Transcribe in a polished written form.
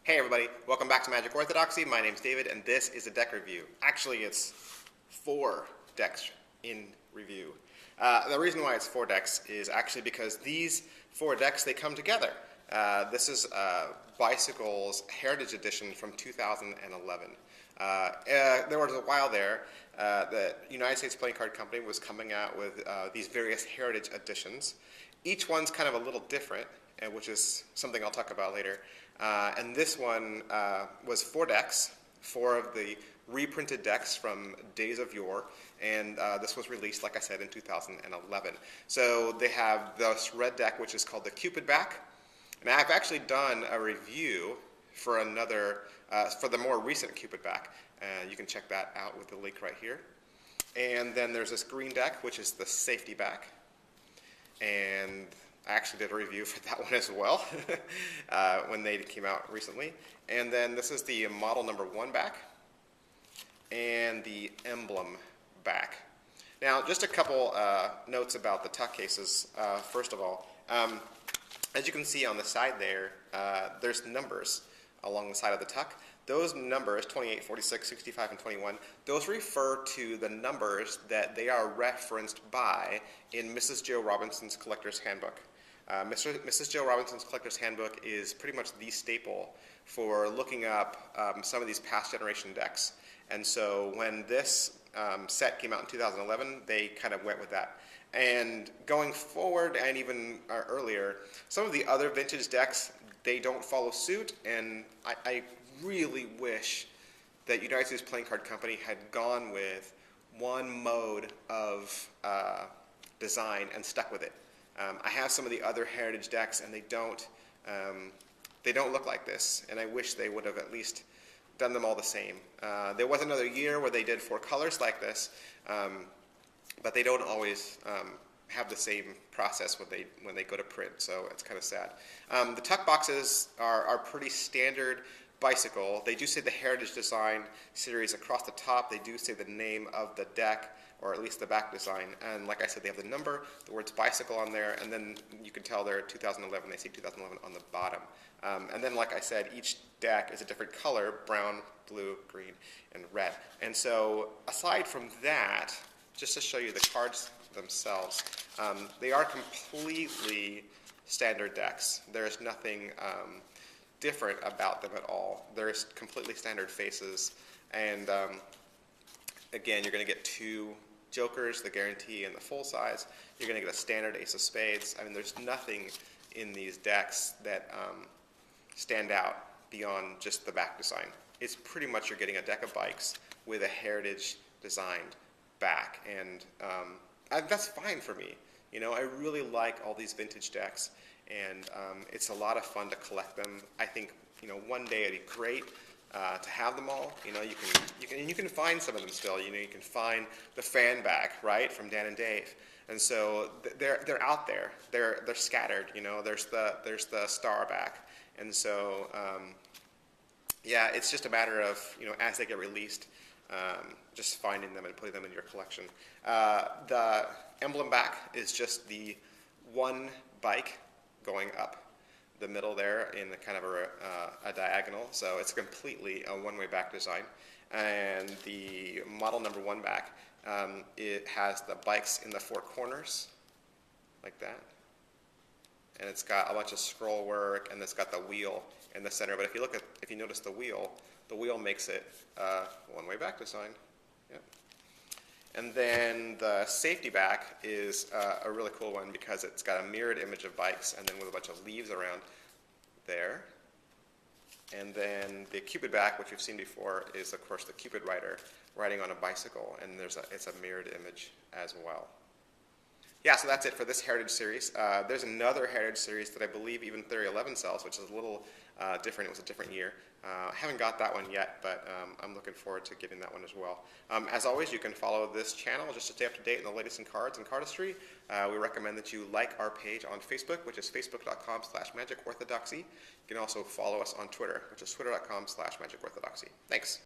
Hey everybody, welcome back to Magic Orthodoxy. My name's David and this is a deck review. Actually, it's 4 decks in review. The reason why it's 4 decks is actually because these 4 decks, they come together. This is Bicycle's Heritage Edition from 2011. There was a while there the United States Playing Card Company was coming out with these various Heritage Editions. Each one's kind of a little different, which is something I'll talk about later. And this one was 4 decks, 4 of the reprinted decks from Days of Yore, and this was released, like I said, in 2011. So they have this red deck, which is called the Cupid back, and I've actually done a review for another, for the more recent Cupid back. You can check that out with the link right here. And then there's this green deck, which is the safety back, and I actually did a review for that one as well when they came out recently. And then this is the model number 1 back and the emblem back. Now, just a couple notes about the tuck cases. First of all, as you can see on the side there, there's numbers along the side of the tuck. Those numbers, 28, 46, 65, and 21, those refer to the numbers that they are referenced by in Mrs. Joe Robinson's Collector's Handbook. Mrs. Joe Robinson's Collector's Handbook is pretty much the staple for looking up some of these past generation decks. And so when this set came out in 2011, they kind of went with that. And going forward, and even earlier, some of the other vintage decks, they don't follow suit, and I really wish that United States Playing Card Company had gone with one mode of design and stuck with it. I have some of the other heritage decks, and they don't look like this, and I wish they would have at least done them all the same. There was another year where they did 4 colors like this, but they don't always have the same process when they go to print, so it's kind of sad. The tuck boxes are pretty standard Bicycle. They do say the Heritage Design series across the top. They do say the name of the deck, or at least the back design. And like I said, they have the number, the words Bicycle on there, and then you can tell they're 2011. They say 2011 on the bottom. And then, like I said, each deck is a different color: brown, blue, green, and red. And so aside from that, just to show you the cards themselves, they are completely standard decks. There's nothing different about them at all. There's completely standard faces, and again, you're going to get 2 jokers, the guarantee and the full size. You're going to get a standard ace of spades. I mean, there's nothing in these decks that stand out beyond just the back design. It's pretty much you're getting a deck of bikes with a heritage designed back, and that's fine for me. You know, I really like all these vintage decks, and it's a lot of fun to collect them. I think, you know, one day it'd be great to have them all. You know, you can find some of them still. You know, you can find the fan back, right, from Dan and Dave, and so they're out there. They're scattered. You know, there's the star back, and so yeah, it's just a matter of, you know, as they get released, just finding them and putting them in your collection. The emblem back is just the 1 bike going up the middle there in kind of a diagonal, so it's completely a one-way back design. And the model number 1 back, it has the bikes in the 4 corners, like that, and it's got a bunch of scroll work, and it's got the wheel in the center. But if you notice the wheel makes it one-way back design. Yep. And then the safety back is a really cool one because it's got a mirrored image of bikes, and then with a bunch of leaves around there. And then the Cupid back, which you've seen before, is of course the Cupid rider riding on a bicycle, and it's a mirrored image as well. Yeah, so that's it for this Heritage series. There's another Heritage series that I believe even Theory 11 sells, which is a little different. It was a different year. I haven't got that one yet, but I'm looking forward to getting that one as well. As always, you can follow this channel just to stay up to date on the latest in cards and cardistry. We recommend that you like our page on Facebook, which is facebook.com/magicorthodoxy. You can also follow us on Twitter, which is twitter.com/magicorthodoxy. Thanks.